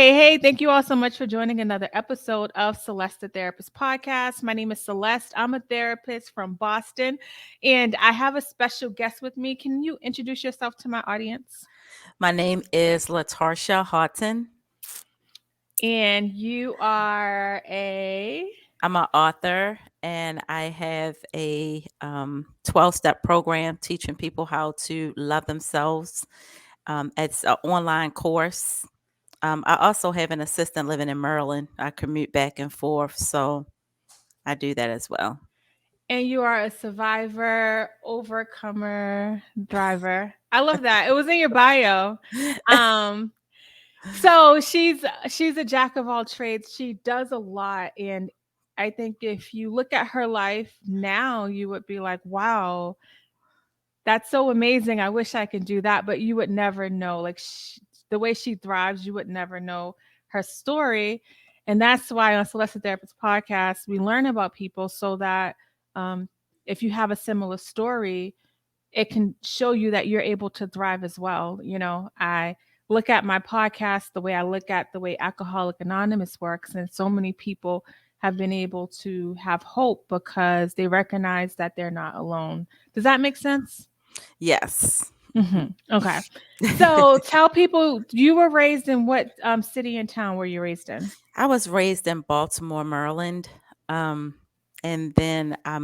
Hey, thank you all so much for joining another episode of Celeste the Therapist podcast. My name is Celeste. I'm a therapist from Boston, and I have a special guest with me. Can you introduce yourself to my audience? My name is Latarsha Haughton. And you are a. I'm an author and I have a 12-step program teaching people how to love themselves. It's an online course. I also have an assistant living in Maryland. I commute back and forth, so I do that as well. And you are a survivor, overcomer, driver. I love that. It was in your bio. Um, So she's a jack of all trades. She does a lot, and I think if you look at her life now, you would be like, "Wow, that's so amazing. I wish I could do that." But you would never know, like the way she thrives, you would never know her story, and that's why on Celeste the Therapist podcast we learn about people so that um, if you have a similar story, it can show you that you're able to thrive as well. I look at my podcast the way I look at the way Alcoholic Anonymous works, and so many people have been able to have hope because they recognize that they're not alone. Does that make sense? Yes. Okay. So tell people, you were raised in what city and town were you raised in? I was raised in Baltimore, Maryland. Um, and then I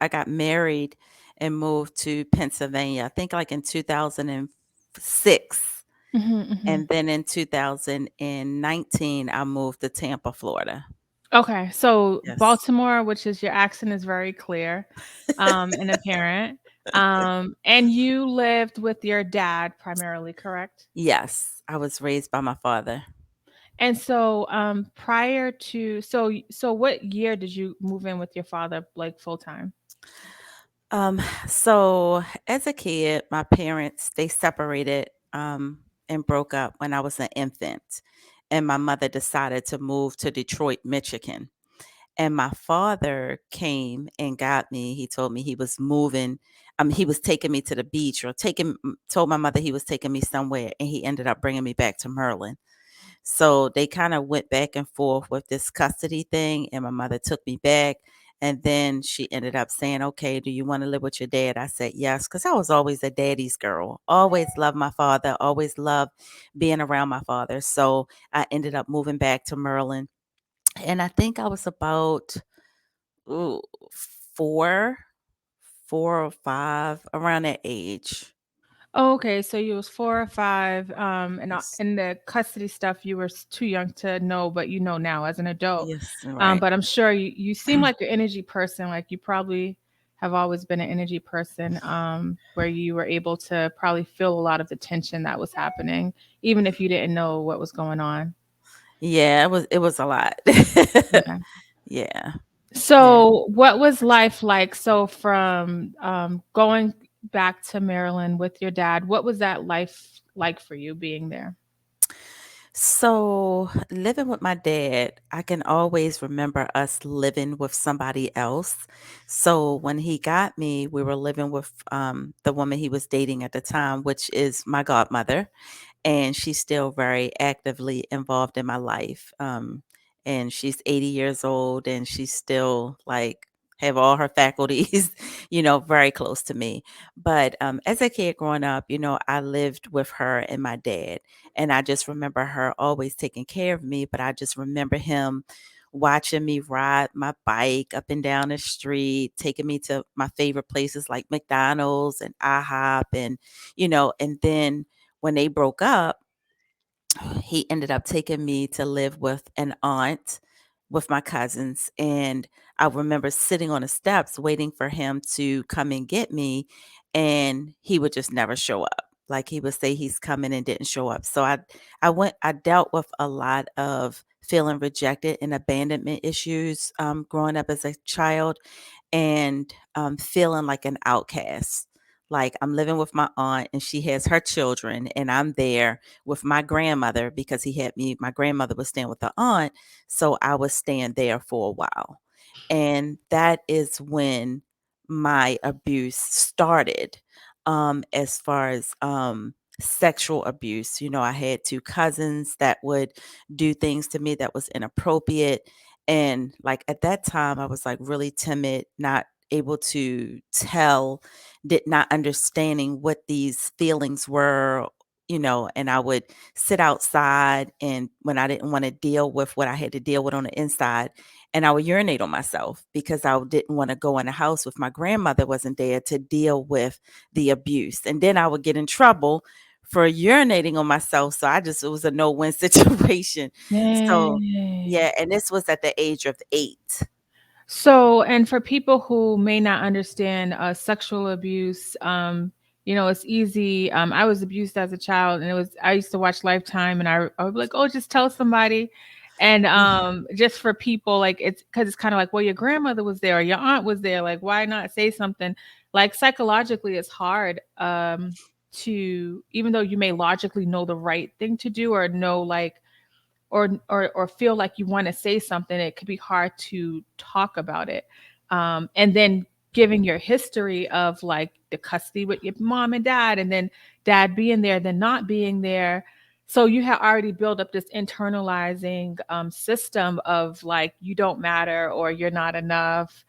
got married and moved to Pennsylvania, I think like in 2006. Hmm, hmm. And then in 2019, I moved to Tampa, Florida. Okay, so Yes. Baltimore, which is your accent is very clear, and apparent. And you lived with your dad primarily, correct? Yes. I was raised by my father. And so, prior to so what year did you move in with your father, like full time? Um, so as a kid, my parents, they separated and broke up when I was an infant. And my mother decided to move to Detroit, Michigan. And my father came and got me. He told me he was moving. He was taking me to the beach or told my mother he was taking me somewhere. And he ended up bringing me back to Maryland. So they kind of went back and forth with this custody thing. And my mother took me back. And then she ended up saying, okay, do you want to live with your dad? I said, yes, because I was always a daddy's girl. Always loved my father, always loved being around my father. So I ended up moving back to Maryland. And I think I was about ooh, four, 4 or 5, around that age. Oh, okay, so you was 4 or 5, Yes. and the custody stuff you were too young to know, but you know now as an adult. Yes, right. But I'm sure you seem like an energy person. Like you probably have always been an energy person, where you were able to probably feel a lot of the tension that was happening, even if you didn't know what was going on. Yeah, it was a lot. Okay. Yeah. Yeah. So, what was life like? So, from going back to Maryland with your dad, what was that life like for you being there? So, living with my dad, I can always remember us living with somebody else. So, when he got me, we were living with the woman he was dating at the time, which is my godmother, and she's still very actively involved in my life. And she's 80 years old, and she's still like have all her faculties, very close to me. But as a kid growing up, I lived with her and my dad, and I just remember her always taking care of me. But I just remember him watching me ride my bike up and down the street, taking me to my favorite places like McDonald's and IHOP, and then when they broke up, he ended up taking me to live with an aunt with my cousins. And I remember sitting on the steps waiting for him to come and get me, and he would just never show up. Like he would say he's coming and didn't show up. So I dealt with a lot of feeling rejected and abandonment issues growing up as a child, and feeling like an outcast. Like I'm living with my aunt and she has her children, and I'm there with my grandmother because my grandmother was staying with the aunt. So I was staying there for a while. And that is when my abuse started. As far as sexual abuse. I had two cousins that would do things to me that was inappropriate. And like at that time, I was like really timid, not able to tell, did not understanding what these feelings were. And I would sit outside, and when I didn't want to deal with what I had to deal with on the inside, and I would urinate on myself because I didn't want to go in the house if my grandmother wasn't there to deal with the abuse. And then I would get in trouble for urinating on myself. So it was a no-win situation. So, Dang. yeah, and this was at the age of 8. So, and for people who may not understand sexual abuse, it's easy. I was abused as a child, and I used to watch Lifetime, and I would be like, oh, just tell somebody. And Mhm. just for people, like it's because it's kind of like, well, your grandmother was there or your aunt was there. Like, why not say something? Like psychologically, it's hard to, even though you may logically know the right thing to do or know like or feel like you want to say something, it could be hard to talk about it. And then giving your history of like the custody with your mom and dad, and then dad being there, then not being there. So you have already built up this internalizing system of like you don't matter or you're not enough.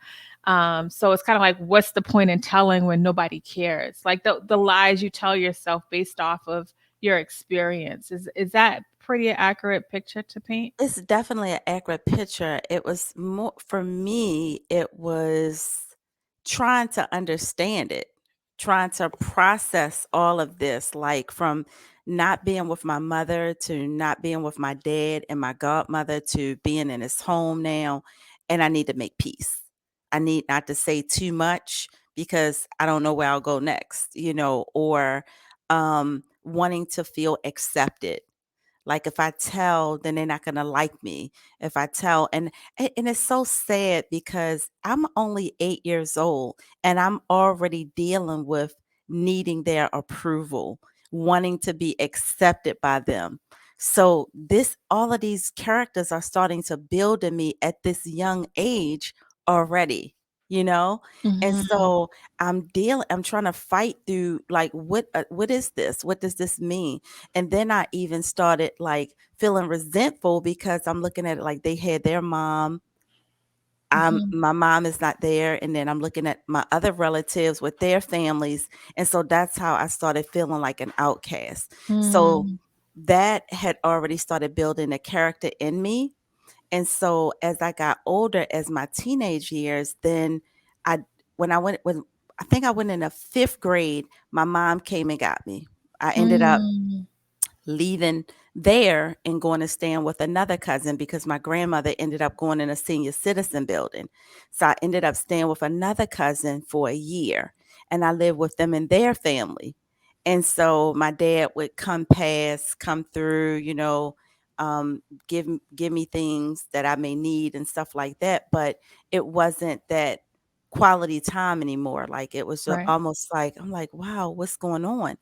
So it's kind of like, what's the point in telling when nobody cares? Like the lies you tell yourself based off of your experience. Is that pretty accurate picture to paint? It's definitely an accurate picture. It was more for me, it was trying to understand it, trying to process all of this, like from not being with my mother to not being with my dad and my godmother to being in his home now. And I need to make peace. I need not to say too much because I don't know where I'll go next, or wanting to feel accepted. Like if I tell, then they're not gonna like me. If I tell, and it's so sad because I'm only 8 years old and I'm already dealing with needing their approval, wanting to be accepted by them. So all of these characters are starting to build in me at this young age already, you know? And Mhm. so I'm trying to fight through like what is this? What does this mean? And then I even started like feeling resentful because I'm looking at it like they had their mom. Mhm. My mom is not there. And then I'm looking at my other relatives with their families. And so that's how I started feeling like an outcast. So Mm. that had already started building a character in me. And so as I got older, as my teenage years, then I when I think I went in the 5th grade, my mom came and got me. I ended up Mm. leaving there and going to stand with another cousin because my grandmother ended up going in a senior citizen building. So I ended up staying with another cousin for a year, and I lived with them and their family. And so my dad would come through, um, give me things that I may need and stuff like that. But it wasn't that quality time anymore. Like it was Right. almost like I'm like, wow, what's going on?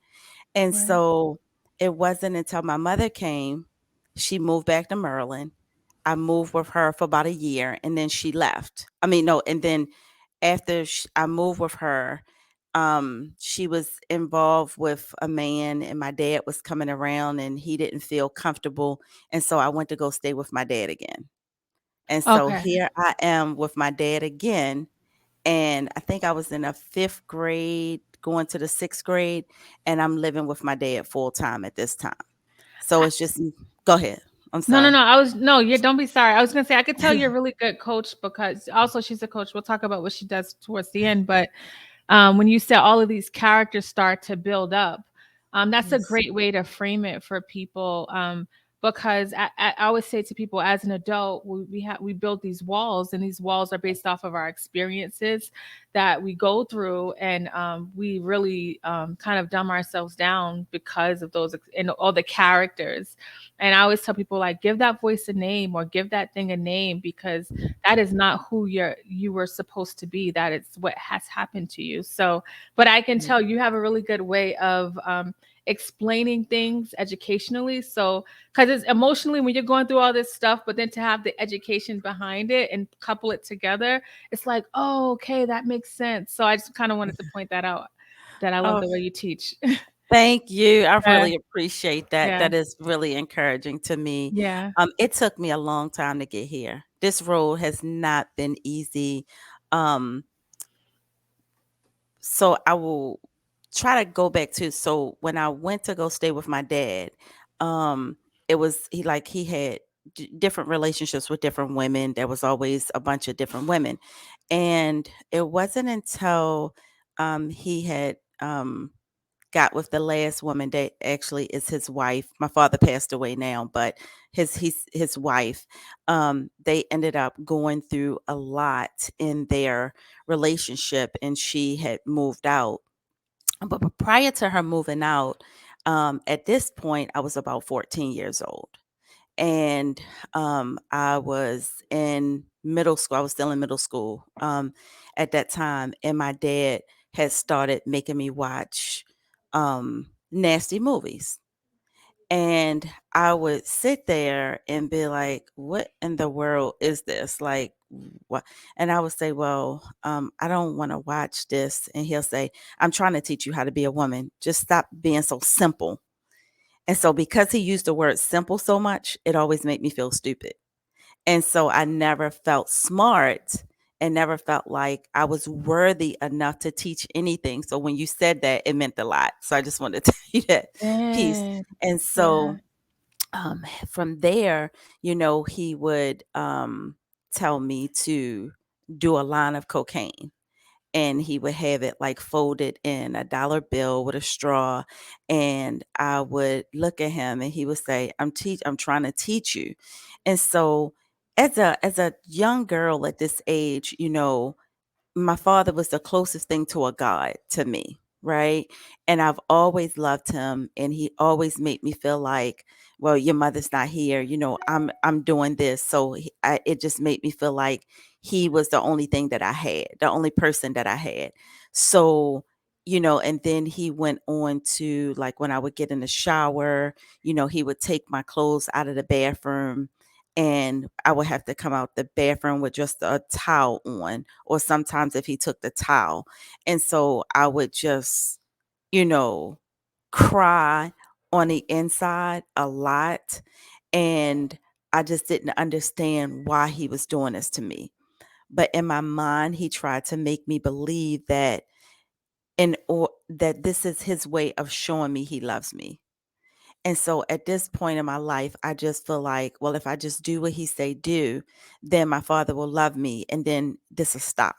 And Right. so it wasn't until my mother came, she moved back to Maryland. I moved with her for about a year and then she left. I mean, no, and then after I moved with her, she was involved with a man and my dad was coming around and he didn't feel comfortable. And so I went to go stay with my dad again. And so Okay. here I am with my dad again, and I think I was in a 5th grade, going to the 6th grade, and I'm living with my dad full time at this time. So I, it's just go ahead. I'm no, no, sorry. no. No, yeah, don't be sorry. I was gonna say I could tell you're a really good coach because also she's a coach. We'll talk about what she does towards the end, but when you said all of these characters start to build up, that's a Yes. great way to frame it for people. Because I always say to people, as an adult, we build these walls, and these walls are based off of our experiences that we go through, and we really kind of dumb ourselves down because of and all the characters. And I always tell people like, give that voice a name or give that thing a name because that is not who you were supposed to be. That is what has happened to you. So, but I can Mm. tell you have a really good way of explaining things educationally. So, because it's emotionally when you're going through all this stuff, but then to have the education behind it and couple it together, it's like, oh, okay, that makes sense. So I just kind of wanted to point that out. That I love Oh, the way you teach. Thank you. I Yeah, really appreciate that. yeah, That is really encouraging to me. yeah. It took me a long time to get here. This road has not been easy. Um, so I will try to go back to, so when I went to go stay with my dad, um, it was he had different relationships with different women. There was always a bunch of different women. And it wasn't until he had got with the last woman that actually is his wife. My father passed away now, but his wife. They ended up going through a lot in their relationship, and she had moved out. But prior to her moving out, at this point, I was about 14 years old, and I was in middle school. I was still in middle school at that time, and my dad had started making me watch nasty movies. And I would sit there and be like, "What in the world is this? Like, what?" And I would say, "Well, I don't want to watch this." And he'll say, "I'm trying to teach you how to be a woman. Just stop being so simple." And so because he used the word simple so much, it always made me feel stupid. And so I never felt smart and never felt like I was worthy enough to teach anything. So when you said that, it meant a lot. So I just wanted to tell you that piece. Dang. And Yeah. so from there, he would tell me to do a line of cocaine, and he would have it like folded in a dollar bill with a straw. And I would look at him and he would say, I'm trying to teach you. And so as a young girl at this age, my father was the closest thing to a god to me, right? And I've always loved him, and he always made me feel like, well, your mother's not here, I'm doing this. So it just made me feel like he was the only thing that I had, the only person that I had. So, and then he went on to, like, when I would get in the shower, he would take my clothes out of the bathroom, and I would have to come out the bathroom with just a towel on, or sometimes if he took the towel. And so I would just, you know, cry on the inside a lot. And I just didn't understand why he was doing this to me. But in my mind, he tried to make me believe that or that this is his way of showing me he loves me. And so at this point in my life, I just feel like, well, if I just do what he say do, then my father will love me, and then this will stop.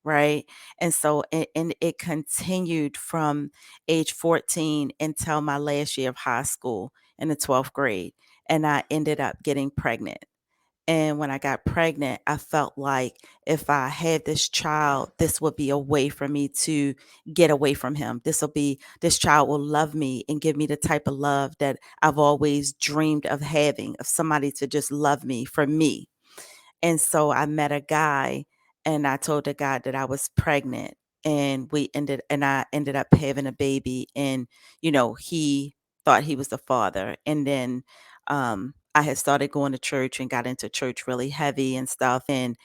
Right. And so and it continued from age 14 until my last year of high school in the 12th grade. And I ended up getting pregnant. And when I got pregnant, I felt like if I had this child, this would be a way for me to get away from him. This child will love me and give me the type of love that I've always dreamed of having, of somebody to just love me for me. And so I met a guy, and I told the guy that I was pregnant, and I ended up having a baby. And he thought he was the father. And then I had started going to church and got into church really heavy and stuff, and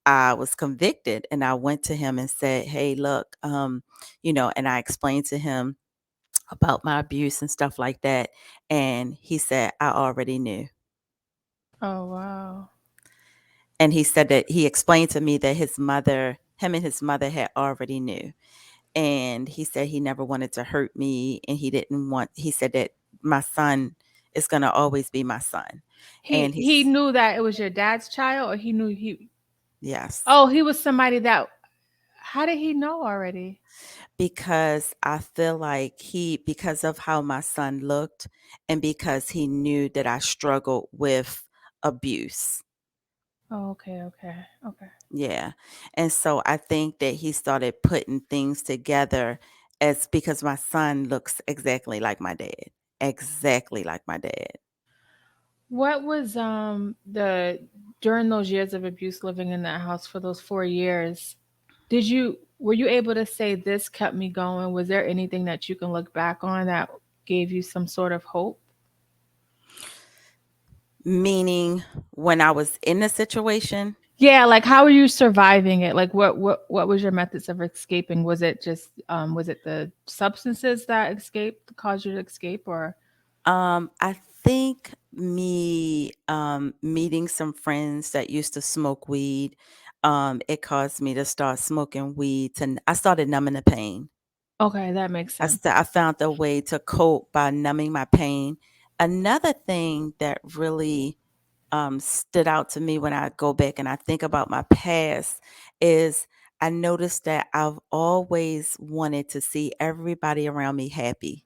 I was convicted, and I went to him and said, "Hey, look, and I explained to him about my abuse and stuff like that." And he said, "I already knew." Oh, wow. And he said that he explained to me that him and his mother had already knew. And he said he never wanted to hurt me, and he said that my son is going to always be my son. And He knew that it was your dad's child, or he knew he yes, oh, he was somebody that how did he know already? because I feel like because of how my son looked, and because he knew that I struggled with abuse. Oh, okay, okay, okay. Yeah. And so I think that he started putting things together, as because my son looks exactly like my dad. Exactly like my dad. What was the during those years of abuse living in that house for those 4 years, were you able to say this kept me going? Was there anything that you can look back on that gave you some sort of hope? Meaning when I was in the situation. Yeah, like how were you surviving it? Like what was your methods of escaping? Was it just was it the substances that escaped caused you to escape or I think me meeting some friends that used to smoke weed, it caused me to start smoking weed. I started numbing the pain. okay, that makes sense. I found a way to cope by numbing my pain. Another thing that really stood out to me when I go back and I think about my past is I noticed that I've always wanted to see everybody around me happy.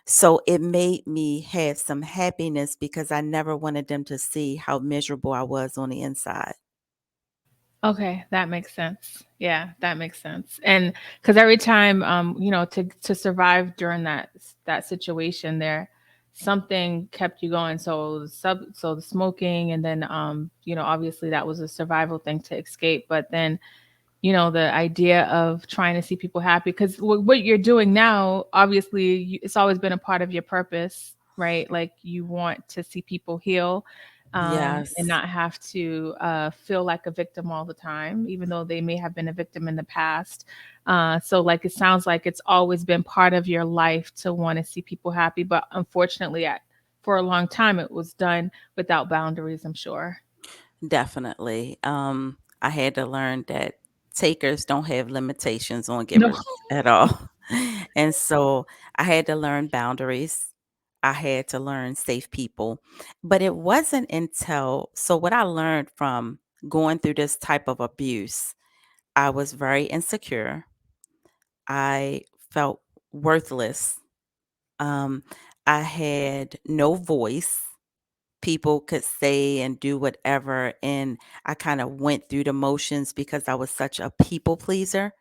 So it made me have some happiness because I never wanted them to see how miserable I was on the inside. Okay, that makes sense. Yeah, that makes sense. And because every time, to survive during that situation, there, something kept you going. So the smoking, and then, obviously that was a survival thing to escape. But then the idea of trying to see people happy because what you're doing now, obviously, it's always been a part of your purpose, right? Like you want to see people heal, and Yes, not have to feel like a victim all the time, even though they may have been a victim in the past. So, like, it sounds like it's always been part of your life to want to see people happy, but unfortunately, for a long time, it was done without boundaries, I'm sure. definitely. I had to learn that takers don't have limitations on No. givers at all. And so I had to learn boundaries. I had to learn safe people. But it wasn't until, so what I learned from going through this type of abuse, I was very insecure. I felt worthless. Um, I had no voice. People could say and do whatever. And I kind of went through the motions because I was such a people pleaser,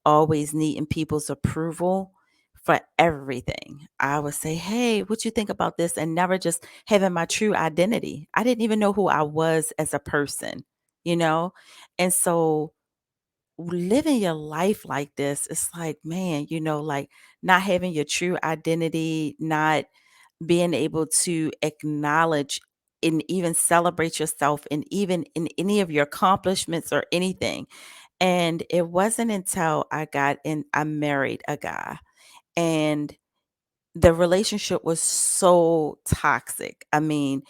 always needing people's approval for everything. I would say, hey, what you think about this? And never just having my true identity. I didn't even know who I was as a person, you know? And so living your life like this, it's like, man, like not having your true identity, not being able to acknowledge and even celebrate yourself and even in any of your accomplishments or anything. And it wasn't until I married a guy, and the relationship was so toxic. I mean,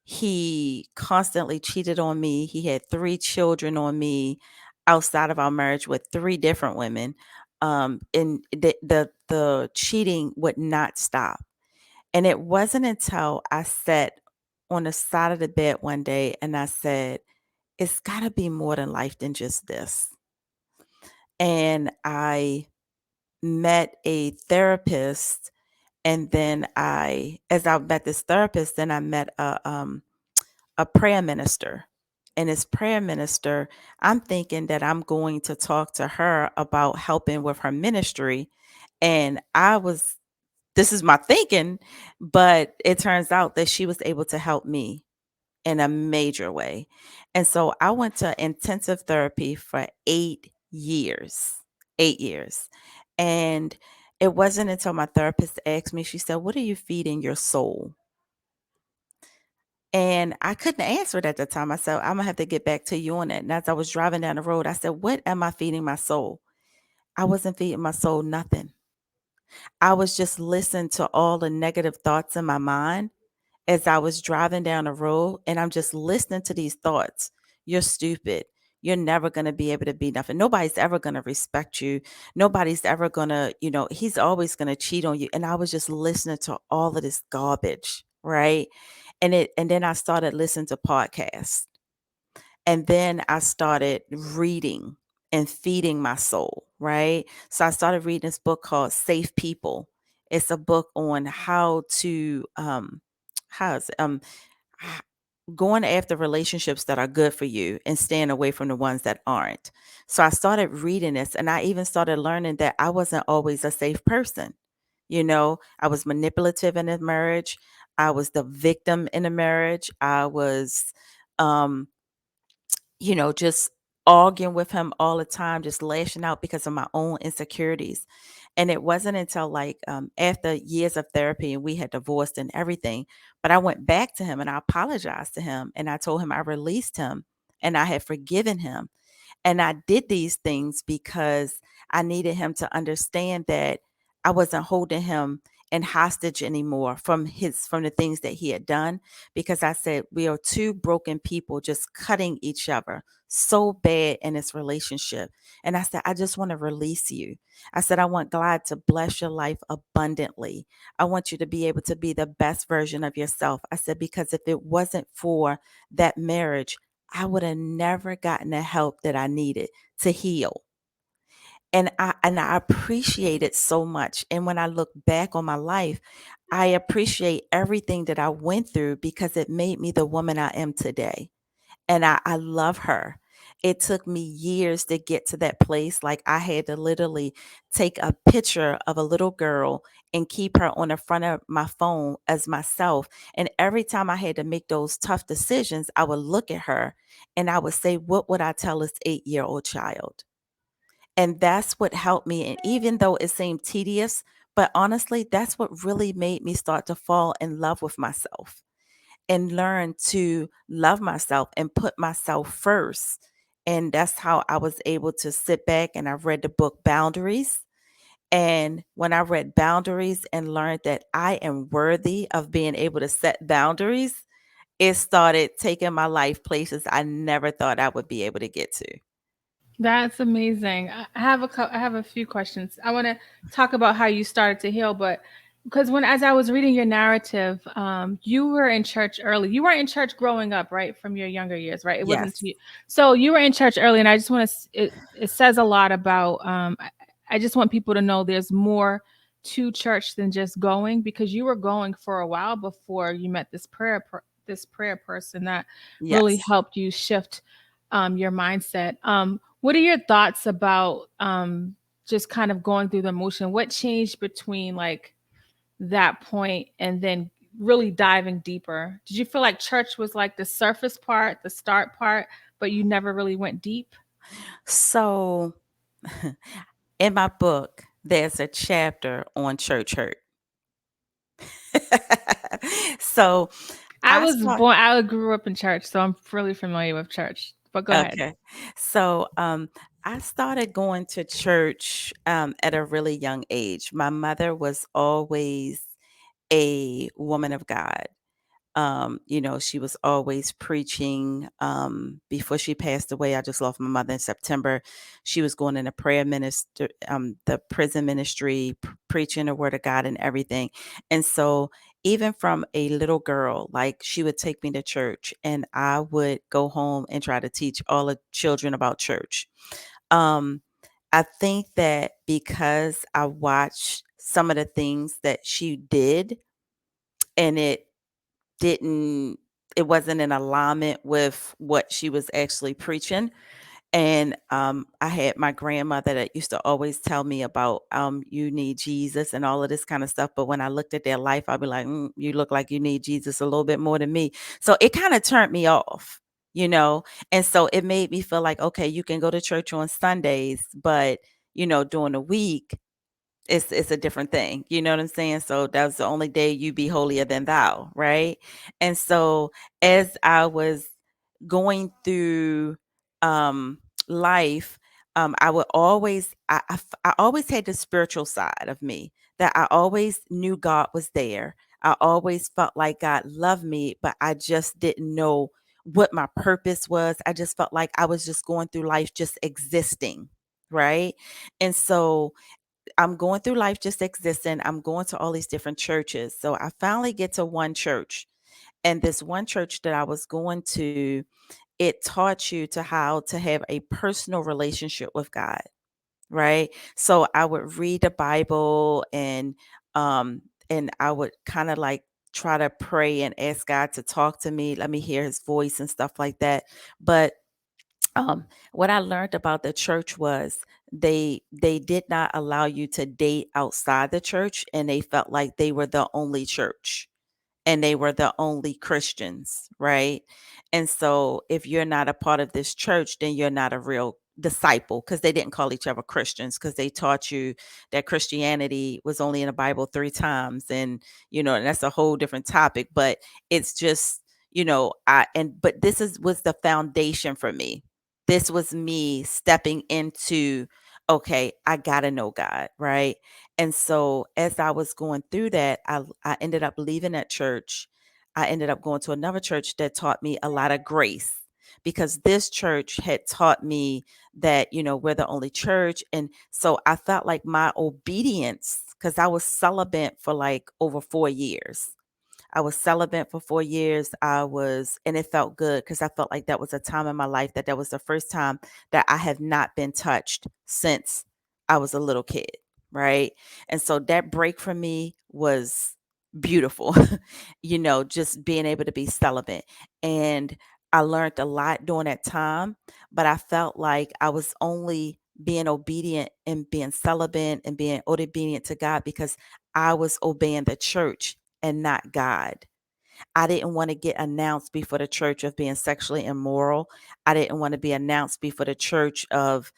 he constantly cheated on me. He had 3 children on me outside of our marriage with 3 different women. And the cheating would not stop. And it wasn't until I sat on the side of the bed one day and I said, it's got to be more than life than just this. And I met a therapist, and then as I met this therapist, then I met a prayer minister. And as prayer minister, I'm thinking that I'm going to talk to her about helping with her ministry. And this is my thinking, but it turns out that she was able to help me in a major way. And so I went to intensive therapy for 8 years, 8 years. And it wasn't until my therapist asked me, she said, what are you feeding your soul? And I couldn't answer it at the time. I said, I'm going to have to get back to you on that. And as I was driving down the road, I said, what am I feeding my soul? I wasn't feeding my soul nothing. I was just listening to all the negative thoughts in my mind as I was driving down the road, and I'm just listening to these thoughts. You're stupid. You're never going to be able to be nothing. Nobody's ever going to respect you. Nobody's ever going to, he's always going to cheat on you. And I was just listening to all of this garbage, right? And then I started listening to podcasts. And then I started reading and feeding my soul, right? So I started reading this book called Safe People. It's a book on how to how is it? h- going after relationships that are good for you and staying away from the ones that aren't. So I started reading this, and I even started learning that I wasn't always a safe person. I was manipulative in a marriage. I was the victim in a marriage. I was um just arguing with him all the time, just lashing out because of my own insecurities. And it wasn't until like after years of therapy and we had divorced and everything, but I went back to him and I apologized to him and I told him I released him and I had forgiven him. And I did these things because I needed him to understand that I wasn't holding him in hostage anymore from the things that he had done, because I said we are two broken people just cutting each other so bad in this relationship. And I said, I just want to release you. I said, I want God to bless your life abundantly. I want you to be able to be the best version of yourself. I said, because if it wasn't for that marriage, I would have never gotten the help that I needed to heal. And I appreciate it so much. And when I look back on my life, I appreciate everything that I went through because it made me the woman I am today. And I love her. It took me years to get to that place. Like, I had to literally take a picture of a little girl and keep her on the front of my phone as myself. And every time I had to make those tough decisions, I would look at her and I would say, what would I tell this 8-year-old child? And that's what helped me. And even though it seemed tedious, but honestly, that's what really made me start to fall in love with myself and learn to love myself and put myself first. And that's how I was able to sit back, and I read the book Boundaries. And when I read Boundaries and learned that I am worthy of being able to set boundaries, it started taking my life places I never thought I would be able to get to. That's amazing. I have a few questions. I want to talk about how you started to heal, but because when as I was reading your narrative, you were in church early. You weren't in church growing up, right? From your younger years, right? It wasn't Yes. to you. So you were in church early, and I just want to. It says a lot about. I just want people to know there's more to church than just going, because you were going for a while before you met this prayer person that really Yes. helped you shift your mindset. What are your thoughts about just kind of going through the motion? What changed between like that point and then really diving deeper? Did you feel like church was like the surface part, the start part, but you never really went deep? So in my book, there's a chapter on church hurt. So I start I grew up in church, so I'm really familiar with church. But go ahead. okay. So I started going to church at a really young age. My mother was always a woman of God. She was always preaching. Before she passed away, I just lost my mother in September. She was going in a prayer minister, the prison ministry, preaching the word of God and everything. And so, even from a little girl, like, she would take me to church, and I would go home and try to teach all the children about church. Um, I think that because I watched some of the things that she did, and didn't it wasn't in alignment with what she was actually preaching. And I had my grandmother that used to always tell me about you need Jesus and all of this kind of stuff. But when I looked at their life, I'd be like, you look like you need Jesus a little bit more than me. So it kind of turned me off, you know. And so it made me feel like, okay, you can go to church on Sundays, but during the week it's a different thing. You know what I'm saying? So that was the only day you be holier than thou, right? And so as I was going through um life, I would always I always had the spiritual side of me, that I always knew God was there. I always felt like God loved me, but I just didn't know what my purpose was. I just felt like I was just going through life just existing, right? And so I'm going through life just existing. I'm going to all these different churches. So I finally get to one church. And this one church that I was going to, it taught you to how to have a personal relationship with God, right? So I would read the Bible, and I would kind of like try to pray and ask God to talk to me, let me hear his voice and stuff like that. But what I learned about the church was they did not allow you to date outside the church, and they felt like they were the only church and they were the only Christians, right? And so if you're not a part of this church, then you're not a real disciple, because they didn't call each other Christians, because they taught you that Christianity was only in the Bible 3 times. And, and that's a whole different topic, but it's just, but was the foundation for me. This was me stepping into, okay, I got to know God, right? And so as I was going through that, I ended up leaving that church. I ended up going to another church that taught me a lot of grace, because this church had taught me that, we're the only church. And so I felt like my obedience, because I was celibate for like over 4 years. I was celibate for 4 years. And it felt good because I felt like that was a time in my life that was the first time that I have not been touched since I was a little kid. Right. And so that break for me was beautiful, just being able to be celibate. And I learned a lot during that time, but I felt like I was only being obedient and being celibate and being obedient to God because I was obeying the church and not God. I didn't want to get announced before the church of being sexually immoral. I didn't want to be announced before the church of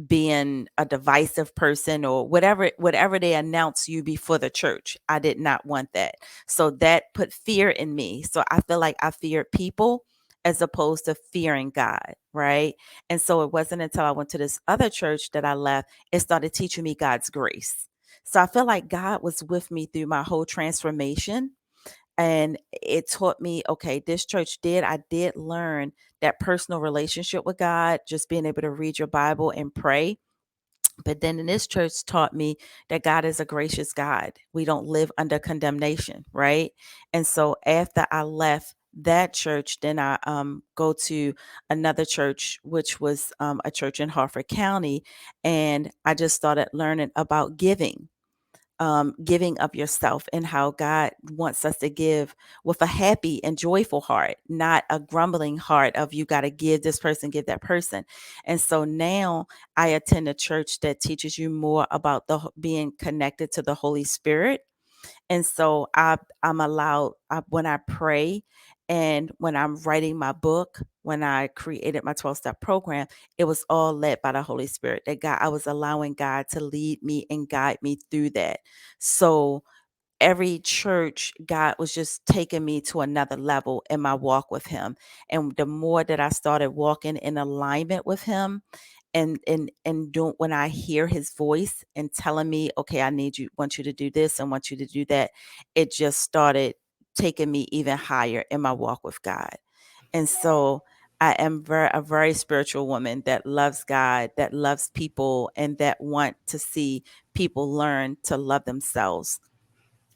being a divisive person, or whatever they announce you before the church. I did not want that. So that put fear in me. So I feel like I feared people as opposed to fearing God, right? And so it wasn't until I went to this other church that I left, it started teaching me God's grace. So I feel like God was with me through my whole transformation, and it taught me, okay, this church I did learn that personal relationship with God, just being able to read your Bible and pray. But then in this church taught me that God is a gracious God. We don't live under condemnation, right? And so after I left that church, then I go to another church, which was a church in Harford County, and I just started learning about giving of yourself, and how God wants us to give with a happy and joyful heart, not a grumbling heart of you got to give this person, give that person. And so now I attend a church that teaches you more about being connected to the Holy Spirit. And so I'm allowed, when I pray and when I'm writing my book, when I created my 12-step program, it was all led by the Holy Spirit. I was allowing God to lead me and guide me through that. So every church, God was just taking me to another level in my walk with Him. And the more that I started walking in alignment with Him, and don't when I hear His voice and telling me, okay, want you to do this and want you to do that, it just started taking me even higher in my walk with God. And so I am a very spiritual woman that loves God, that loves people, and that want to see people learn to love themselves.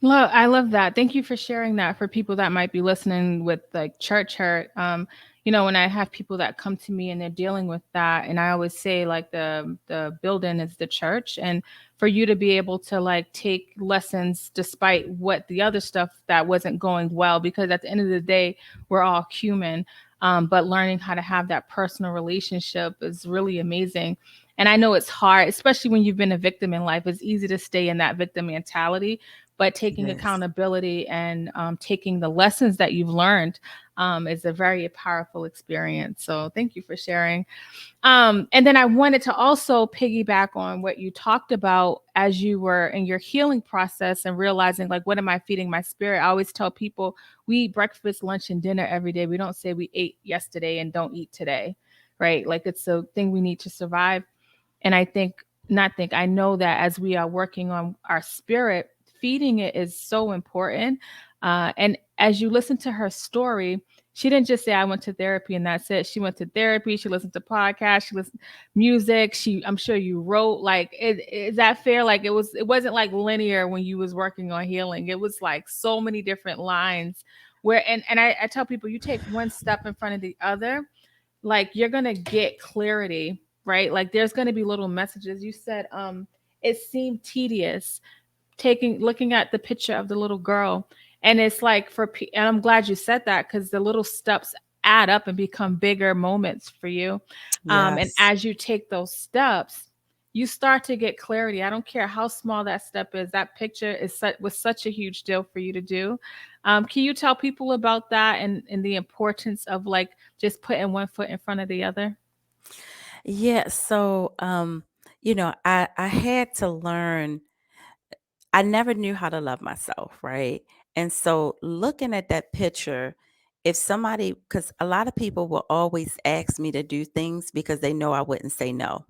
I love that. Thank you for sharing that for people that might be listening with like church hurt. When I have people that come to me and they're dealing with that, and I always say like the building is the church, and for you to be able to like take lessons despite what the other stuff that wasn't going well, because at the end of the day, we're all human. But learning how to have that personal relationship is really amazing. And I know it's hard, especially when you've been a victim in life. It's easy to stay in that victim mentality, but taking Yes. accountability and taking the lessons that you've learned is a very powerful experience. So thank you for sharing. And then I wanted to also piggyback on what you talked about as you were in your healing process and realizing, like, what am I feeding my spirit? I always tell people we eat breakfast, lunch, and dinner every day. We don't say we ate yesterday and don't eat today, right? Like, it's a thing we need to survive. And I know that as we are working on our spirit, feeding it is so important. And as you listen to her story, she didn't just say I went to therapy and that's it. She went to therapy. She listened to podcasts. She listened to music. I'm sure you wrote. Like, is that fair? Like, it wasn't like linear when you was working on healing. It was like so many different lines where, and I tell people, you take one step in front of the other, like you're gonna get clarity, right? Like there's gonna be little messages. You said it seemed tedious looking at the picture of the little girl, and it's like and I'm glad you said that, because the little steps add up and become bigger moments for you. And Yes. as you take those steps, you start to get clarity. I don't care how small that step is. That picture was such a huge deal for you to do. Can you tell people about that, and the importance of like just putting one foot in front of the other? Yeah. So, I had to learn. I never knew how to love myself, right? And so looking at that picture, If somebody, because a lot of people will always ask me to do things because they know I wouldn't say no.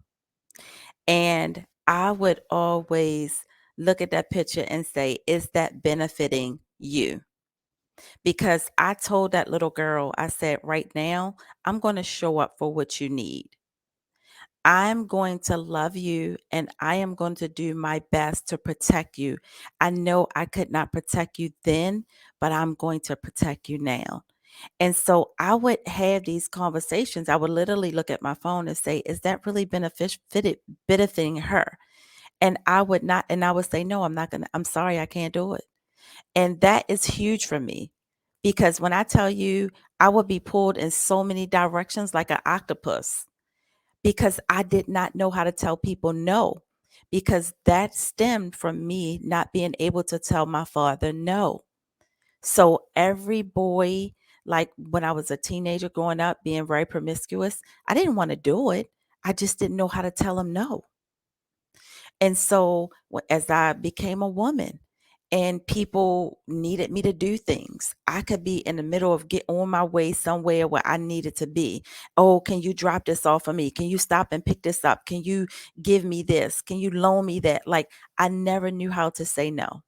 And I would always look at that picture and say, is that benefiting you? Because I told that little girl, I said, right now, I'm going to show up for what you need. I'm going to love you and I am going to do my best to protect you. I know I could not protect you then, but I'm going to protect you now. And so I would have these conversations. I would literally look at my phone and say, is that really benefiting her? And I would not, and I would say, no, I'm not going to, I'm sorry, I can't do it. And that is huge for me because when I tell you, I would be pulled in so many directions like an octopus because I did not know how to tell people no, because that stemmed from me not being able to tell my father no. So every boy, like when I was a teenager growing up, being very promiscuous, I didn't want to do it. I just didn't know how to tell him no. And so as I became a woman and people needed me to do things, I could be in the middle of get on my way somewhere where I needed to be. Oh, can you drop this off for me? Can you stop and pick this up? Can you give me this? Can you loan me that? Like I never knew how to say no.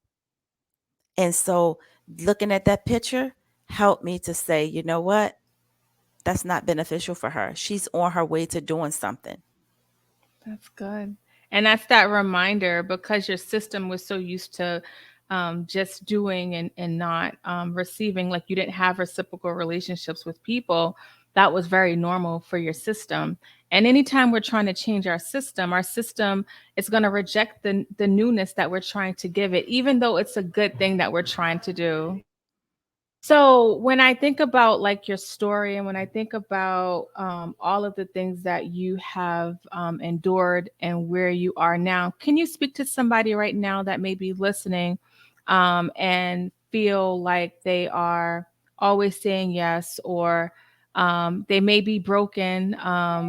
And so looking at that picture helped me to say, you know what? That's not beneficial for her. She's on her way to doing something. That's good. And that's that reminder because your system was so used to just doing and not receiving, like you didn't have reciprocal relationships with people. That was very normal for your system. And anytime we're trying to change our system is going to reject the newness that we're trying to give it, even though it's a good thing that we're trying to do. So when I think about like your story and when I think about all of the things that you have endured and where you are now, can you speak to somebody right now that may be listening and feel like they are always saying yes, or they may be broken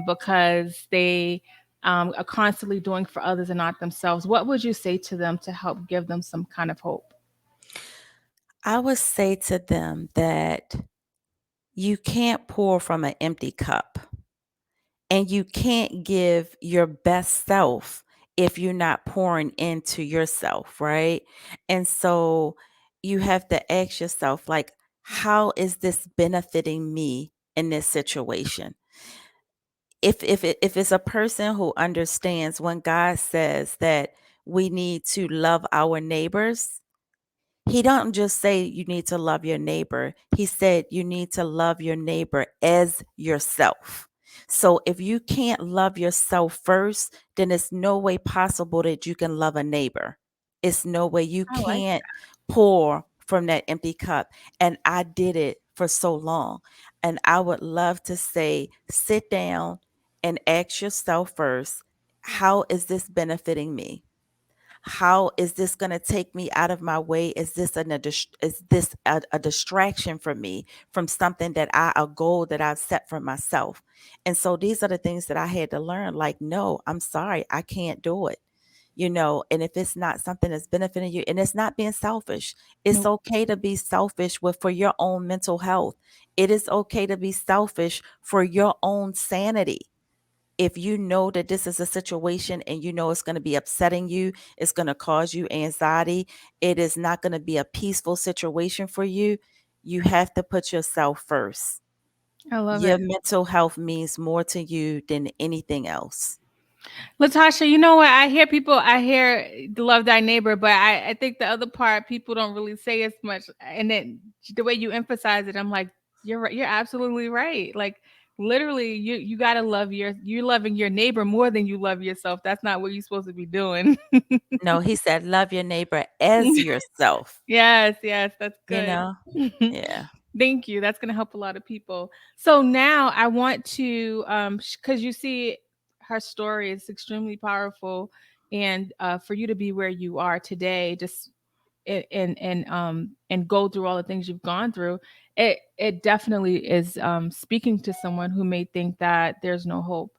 because they are constantly doing for others and not themselves? What would you say to them to help give them some kind of hope? I would say to them that you can't pour from an empty cup and you can't give your best self if you're not pouring into yourself, right? And so you have to ask yourself, like, how is this benefiting me in this situation? If it's a person who understands when God says that we need to love our neighbors, he don't just say you need to love your neighbor. He said you need to love your neighbor as yourself. So if you can't love yourself first, then it's no way possible that you can love a neighbor. It's no way you I like can't pour from that empty cup. And I did it for so long. And I would love to say, sit down and ask yourself first, how is this benefiting me? How is this going to take me out of my way? Is this a distraction for me from something that a goal that I've set for myself? And so these are the things that I had to learn, like, no, I'm sorry, I can't do it. And if it's not something that's benefiting you, and it's not being selfish, it's Nope. okay to be selfish with for your own mental health. It is okay to be selfish for your own sanity. If you know that this is a situation and you know it's going to be upsetting you, it's going to cause you anxiety, it is not going to be a peaceful situation for you, you have to put yourself first. I love Your it. mental health means more to you than anything else. Latasha, you know what? I hear love thy neighbor, but I think the other part people don't really say as much. And then the way you emphasize it, I'm like, you're right. You're absolutely right. Like literally, you gotta you're loving your neighbor more than you love yourself. That's not what you're supposed to be doing. No, he said, love your neighbor as yourself. Yes, yes, that's You good. know? Yeah. Thank you. That's going to help a lot of people. So now I want to, because you see, her story is extremely powerful, and for you to be where you are today, just and go through all the things you've gone through, it definitely is speaking to someone who may think that there's no hope.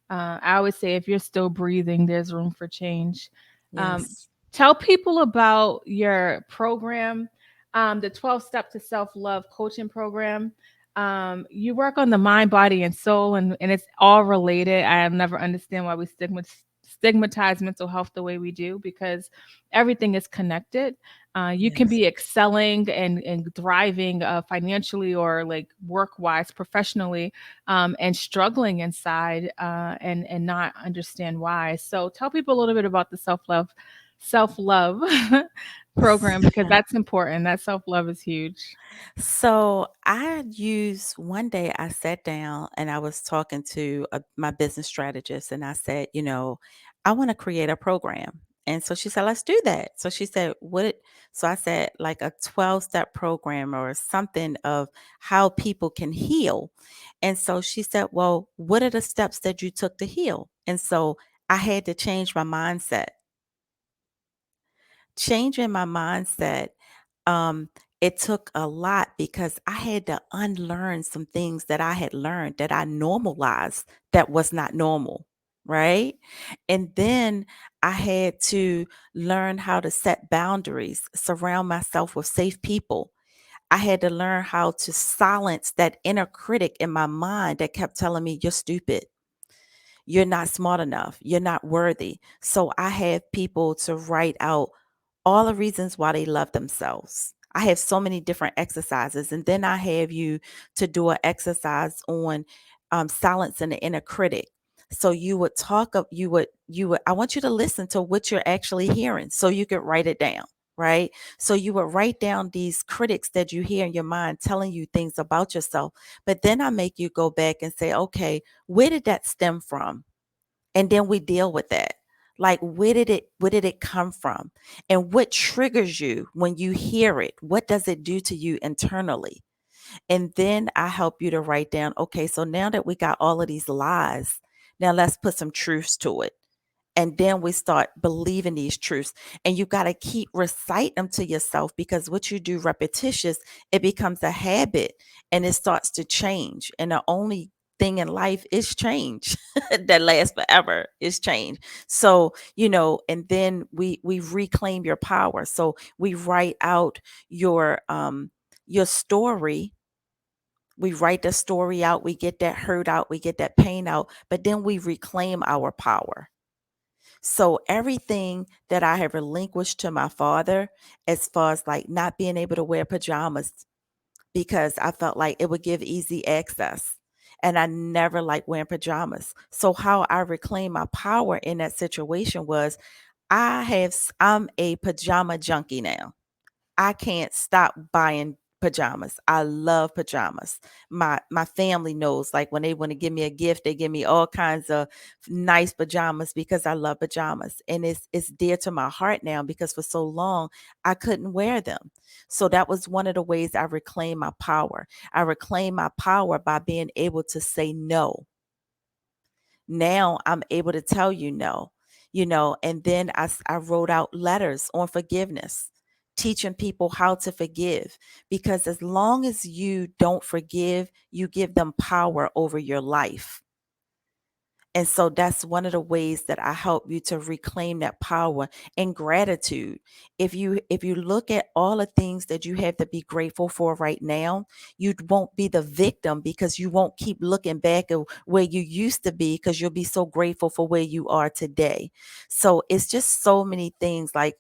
I always say if you're still breathing, there's room for change. Um, Yes. Tell people about your program, the 12 Step to Self Love coaching program. You work on the mind, body, and soul, and it's all related. I never understand why we stigmatize mental health the way we do, because everything is connected. You can Yes. be excelling and thriving financially or like work wise, professionally, and struggling inside and not understand why. So tell people a little bit about the self love program, because that's important. That self love is huge. So I use one day I sat down and I was talking to my business strategist and I said, I want to create a program. And so she said, let's do that. So she said, so I said, like a 12-step program or something of how people can heal. And so she said, well, what are the steps that you took to heal? And so I had to change my mindset. Changing my mindset, um, it took a lot because I had to unlearn some things that I had learned that I normalized that was not normal, right? And then I had to learn how to set boundaries, surround myself with safe people. I had to learn how to silence that inner critic in my mind that kept telling me, you're stupid. You're not smart enough. You're not worthy. So I have people to write out all the reasons why they love themselves. I have so many different exercises. And then I have you to do an exercise on silencing the inner critic. So you would talk up, I want you to listen to what you're actually hearing so you could write it down, right? So you would write down these critics that you hear in your mind telling you things about yourself. But then I make you go back and say, okay, where did that stem from? And then we deal with that. Like, where did it come from? And what triggers you when you hear it? What does it do to you internally? And then I help you to write down, okay, so now that we got all of these lies, now let's put some truths to it. And then we start believing these truths. And you got to keep recite them to yourself, because what you do repetitious, it becomes a habit and it starts to change. And the only thing in life is change that lasts forever is change. So, and then we reclaim your power. So we write out your story. We write the story out, we get that hurt out, we get that pain out, but then we reclaim our power. So everything that I have relinquished to my father, as far as like not being able to wear pajamas because I felt like it would give easy access. And I never liked wearing pajamas. So how I reclaimed my power in that situation was I'm a pajama junkie now. I can't stop buying pajamas. I love pajamas. My family knows, like when they want to give me a gift, they give me all kinds of nice pajamas because I love pajamas. And it's dear to my heart now because for so long I couldn't wear them. So that was one of the ways I reclaimed my power. I reclaimed my power by being able to say no. Now I'm able to tell you no, and then I wrote out letters on forgiveness, teaching people how to forgive, because as long as you don't forgive, you give them power over your life. And so that's one of the ways that I help you to reclaim that power and gratitude. If you look at all the things that you have to be grateful for right now, you won't be the victim because you won't keep looking back at where you used to be because you'll be so grateful for where you are today. So it's just so many things like,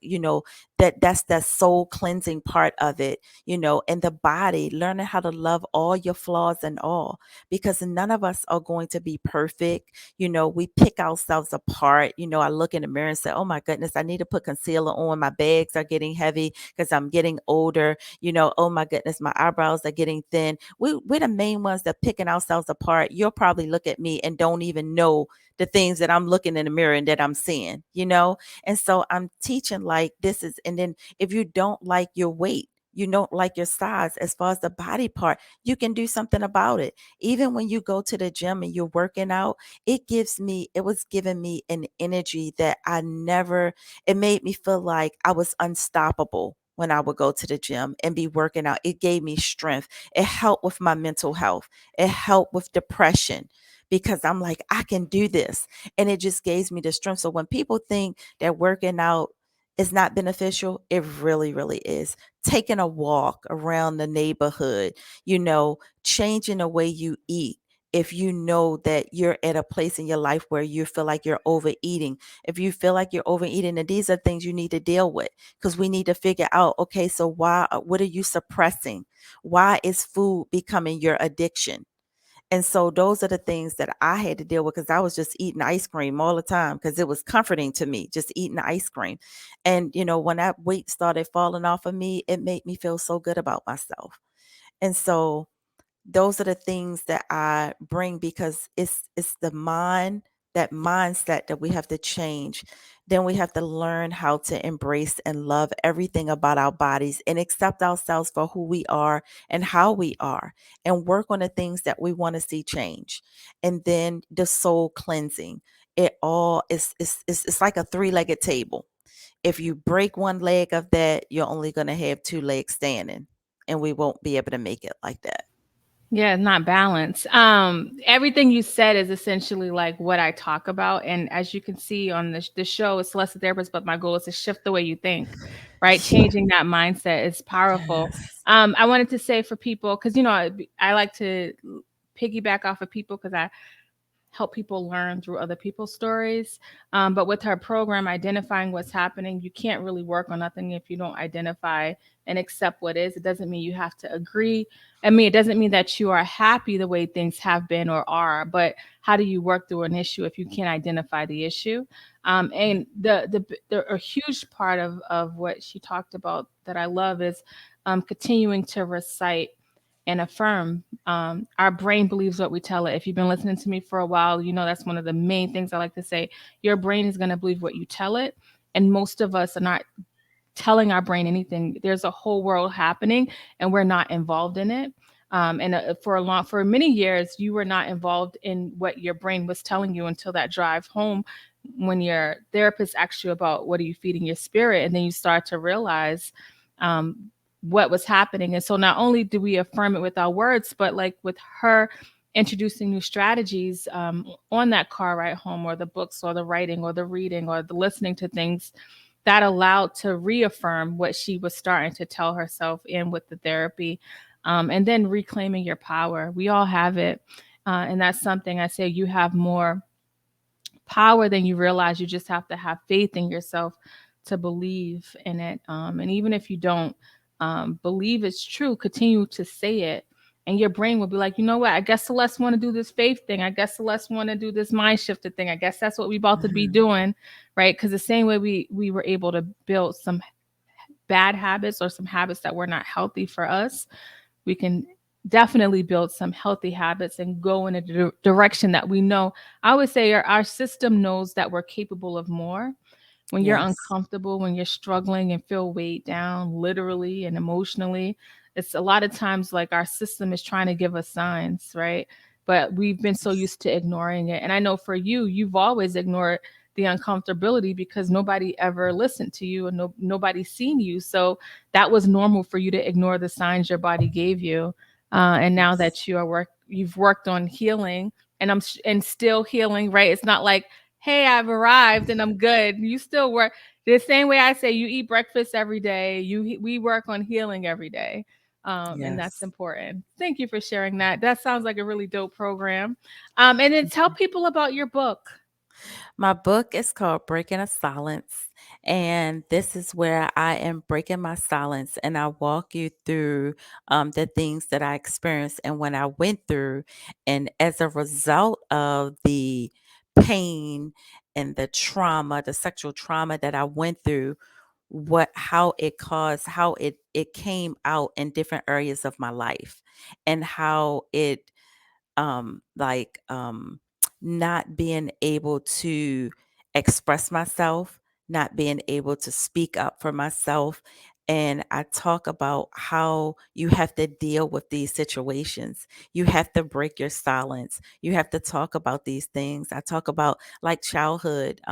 that's that soul cleansing part of it, and the body, learning how to love all your flaws and all, because none of us are going to be perfect. We pick ourselves apart. I look in the mirror and say, oh my goodness, I need to put concealer on. My bags are getting heavy because I'm getting older. Oh my goodness, my eyebrows are getting thin. We're the main ones that picking ourselves apart. You'll probably look at me and don't even know the things that I'm looking in the mirror and that I'm seeing. And so I'm teaching like this is, and then if you don't like your weight, you don't like your size as far as the body part, you can do something about it. Even when you go to the gym and you're working out, it was giving me an energy that it made me feel like I was unstoppable when I would go to the gym and be working out. It gave me strength. It helped with my mental health. It helped with depression because I'm like, I can do this. And it just gave me the strength. So when people think that working out is not beneficial, it really, really is. Taking a walk around the neighborhood, changing the way you eat. If you know that you're at a place in your life where you feel like you're overeating, if you feel like you're overeating, and these are things you need to deal with, because we need to figure out, okay, so what are you suppressing? Why is food becoming your addiction? And so those are the things that I had to deal with, because I was just eating ice cream all the time because it was comforting to me, just eating ice cream. And, when that weight started falling off of me, it made me feel so good about myself. And so those are the things that I bring, because it's the mind, that mindset that we have to change. Then we have to learn how to embrace and love everything about our bodies and accept ourselves for who we are and how we are, and work on the things that we want to see change. And then the soul cleansing. It all is like a three-legged table. If you break one leg of that, you're only going to have two legs standing, and we won't be able to make it like that. Yeah, not balance. Everything you said is essentially like what I talk about. And as you can see on the show, it's Celeste the Therapist, but my goal is to shift the way you think, right? Changing that mindset is powerful. Yes. I wanted to say for people, because, I like to piggyback off of people because I help people learn through other people's stories. But with her program, identifying what's happening, you can't really work on nothing if you don't identify and accept what is. It doesn't mean you have to agree. I mean, it doesn't mean that you are happy the way things have been or are, but how do you work through an issue if you can't identify the issue? And a huge part of what she talked about that I love is continuing to recite and affirm. Our brain believes what we tell it. If you've been listening to me for a while, you know that's one of the main things I like to say. Your brain is going to believe what you tell it. And most of us are not telling our brain anything. There's a whole world happening, and we're not involved in it. And for many years, you were not involved in what your brain was telling you until that drive home, when your therapist asked you about what are you feeding your spirit, and then you start to realize what was happening. And so not only do we affirm it with our words, but like with her introducing new strategies on that car ride home, or the books, or the writing, or the reading, or the listening to things that allowed to reaffirm what she was starting to tell herself in with the therapy. And then reclaiming your power. We all have it. And that's something I say, you have more power than you realize. You just have to have faith in yourself to believe in it. And even if you don't believe it's true, continue to say it. And your brain will be like, you know what? I guess Celeste want to do this faith thing. I guess Celeste want to do this mind shifted thing. I guess that's what we about to be Mhm. doing, right? Because the same way we were able to build some bad habits, or some habits that were not healthy for us, we can definitely build some healthy habits and go in a direction that we know. I would say our system knows that we're capable of more. When you're Yes. uncomfortable, when you're struggling and feel weighed down literally and emotionally, it's a lot of times like our system is trying to give us signs, right? But we've been so Yes. used to ignoring it. And I know for you, you've always ignored the uncomfortability because nobody ever listened to you, and nobody's seen you. So that was normal for you to ignore the signs your body gave you. And now Yes. that you've worked on healing, and and still healing, right? It's not like, hey, I've arrived and I'm good. You still work the same way I say you eat breakfast every day. We work on healing every day. And that's Yes. important. Thank you for sharing that. That sounds like a really dope program. And then tell people about your book. My book is called Breaking a Silence. And this is where I am breaking my silence, and I walk you through the things that I experienced and when I went through. And as a result of the pain and the trauma, the sexual trauma that I went through, how it caused, how it came out in different areas of my life, and how it like not being able to express myself, not being able to speak up for myself. And I talk about how you have to deal with these situations. You have to break your silence. You have to talk about these things. I talk about like childhood,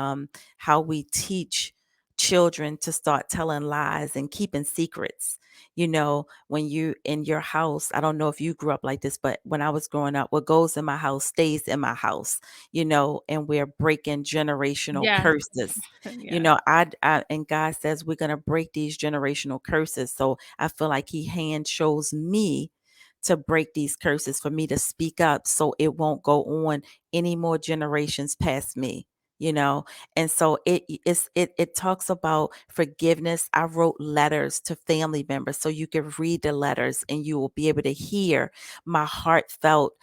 how we teach children to start telling lies and keeping secrets. When you in your house, I don't know if you grew up like this, but when I was growing up, what goes in my house stays in my house, and we're breaking generational Yes. curses. Yes. And God says we're going to break these generational curses. So I feel like He hand chose me to break these curses, for me to speak up so it won't go on any more generations past me. you know and so it talks about forgiveness. I wrote letters to family members so you can read the letters and you will be able to hear my heartfelt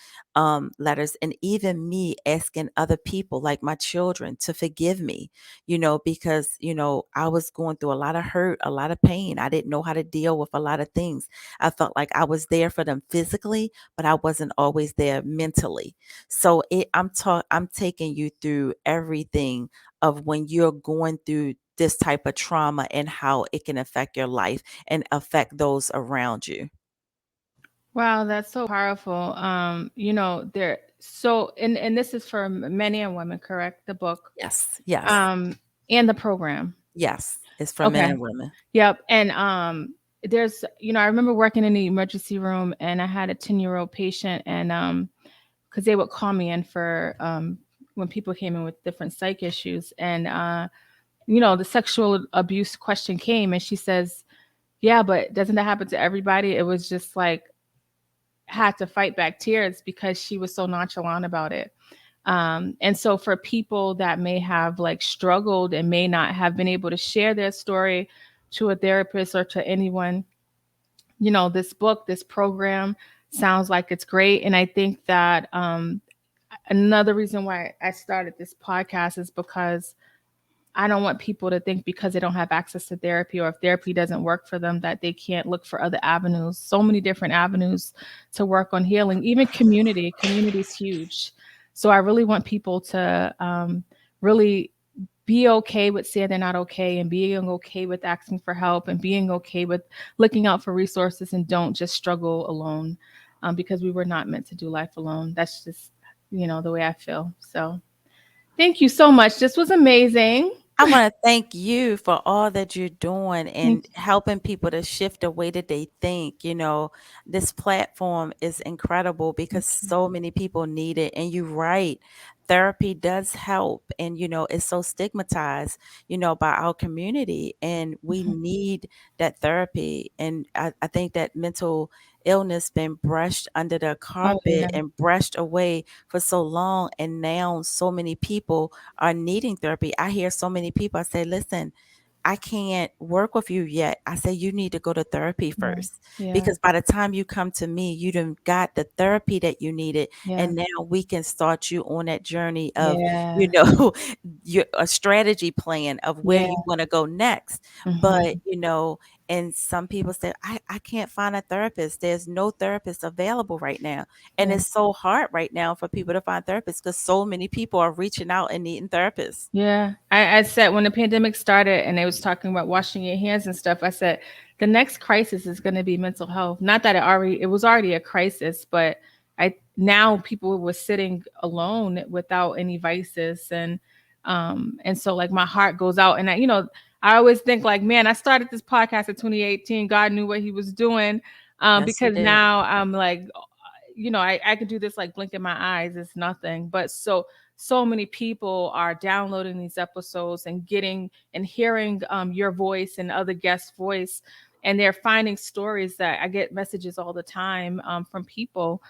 letters, and even me asking other people like my children to forgive me, because I was going through a lot of hurt, a lot of pain. I didn't know how to deal with a lot of things. I felt like I was there for them physically, but I wasn't always there mentally. So I'm taking you through everything of when you're going through this type of trauma and how it can affect your life and affect those around you. Wow, that's so powerful. There so and this is for men and women, correct? The book, Yes, yes, um, and the program. yes. It's for men Okay. and women. Yep. And I remember working in the emergency room, and I had a 10-year-old patient, and because they would call me in for when people came in with different psych issues, and the sexual abuse question came, and she says, "Yeah, but doesn't that happen to everybody?" It was just like had to fight back tears because she was so nonchalant about it. And so for people that may have like struggled and may not have been able to share their story to a therapist or to anyone, this book, this program sounds like it's great. And I think that another reason why I started this podcast is because I don't want people to think because they don't have access to therapy, or if therapy doesn't work for them, that they can't look for other avenues. So many different avenues to work on healing, even community. Community is huge. So I really want people to really be okay with saying they're not okay, and being okay with asking for help, and being okay with looking out for resources, and don't just struggle alone, because we were not meant to do life alone. That's just, the way I feel. So thank you so much. This was amazing. I want to thank you for all that you're doing Thank and helping people to shift the way that they think. This platform is incredible because you. so many people need it. And you're right. Therapy does help. And, it's so stigmatized, by our community. And we Mhm. need that therapy. And I think that mental illness been brushed under the Oh carpet yeah, and brushed away for so long. And now so many people are needing therapy. I hear so many people, I say, listen, I can't work with you yet. I say, you need to go to therapy yeah, first, yeah, because by the time you come to me, you done got the therapy that you needed. yeah, And now we can start you on that journey of, yeah, you know, a strategy plan of where yeah. you want to go next. But, Mhm. and some people say, I can't find a therapist. There's no therapist available right now. And Yeah. it's so hard right now for people to find therapists because so many people are reaching out and needing therapists. Yeah. I said when the pandemic started and they was talking about washing your hands and stuff, I said the next crisis is going to be mental health. Not that it was already a crisis, but I now people were sitting alone without any vices, and so like my heart goes out, and I always think like, man, I started this podcast in 2018. God knew what he was doing, Yes, you because did. now I'm like, I could do this like blinking my eyes. It's nothing. But so many people are downloading these episodes and getting and hearing your voice and other guests' voice. And they're finding stories that I get messages all the time from people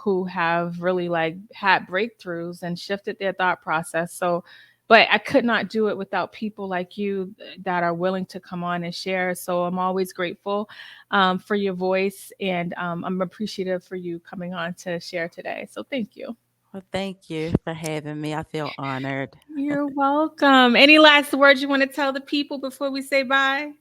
who have really like had breakthroughs and shifted their thought process. So, but I could not do it without people like you that are willing to come on and share. So I'm always grateful for your voice, and I'm appreciative for you coming on to share today. So thank you. Well, thank you for having me. I feel honored. You're welcome. Any last words you want to tell the people before we say bye?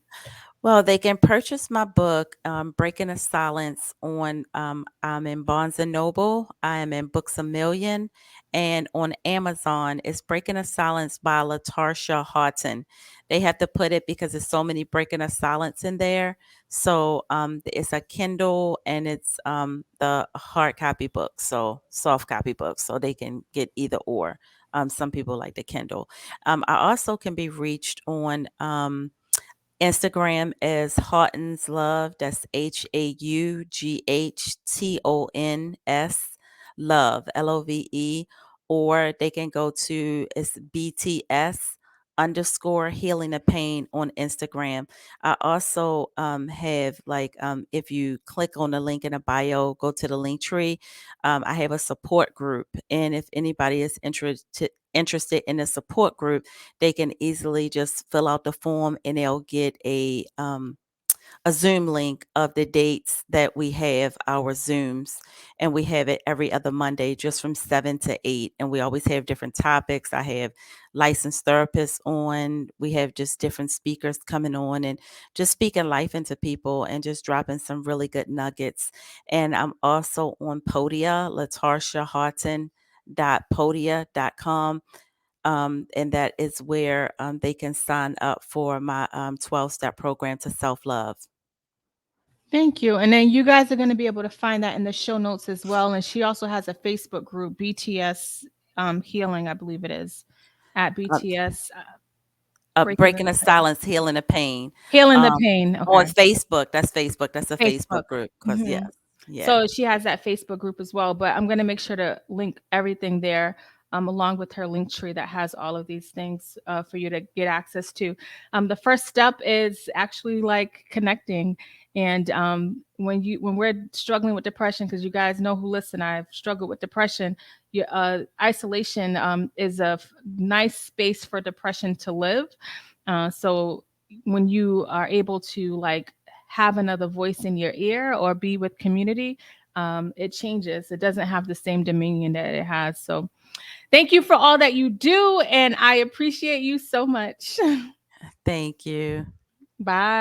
Well, they can purchase my book, Breaking the Silence, on I'm in Barnes and Noble. I am in Books a Million, and on Amazon, it's Breaking the Silence by Latarsha Haughton. They have to put it because there's so many Breaking the Silence in there. So it's a Kindle and it's the hard copy book, so soft copy book, so they can get either or. Some people like the Kindle. I also can be reached on Instagram as Haughton's Love. That's HAUGHTONS Love, LOVE. Or they can go to it's BTS underscore healing the pain on Instagram. I also have like if you click on the link in the bio, go to the link tree. I have a support group, and if anybody is interested in a support group, they can easily just fill out the form and they'll get a Zoom link of the dates that we have our Zooms. And we have it every other Monday, just from 7 to 8. And we always have different topics. I have licensed therapists on. We have just different speakers coming on and just speaking life into people and just dropping some really good nuggets. And I'm also on Podia, Latarsha Haughton podia.com, and that is where they can sign up for my 12-step program to self-love. Thank you. And then you guys are going to be able to find that in the show notes as well. And she also has a Facebook group, BTS Healing, I believe it is, at Uh, BTS Breaking Breaking the the Silence, Healing the Pain. Healing the Um, Pain. on Okay. Facebook, that's Facebook. That's a Facebook. Facebook group. Cause Hmm. yes, yeah. So she has that Facebook group as well, but I'm going to make sure to link everything there, along with her link tree that has all of these things for you to get access to. The first step is actually like connecting, and when we're struggling with depression, because you guys know who listen, I've struggled with depression. Isolation is a nice space for depression to live. So when you are able to like have another voice in your ear or be with community, it changes. It doesn't have the same dominion that it has. So thank you for all that you do. And I appreciate you so much. Thank you. Bye.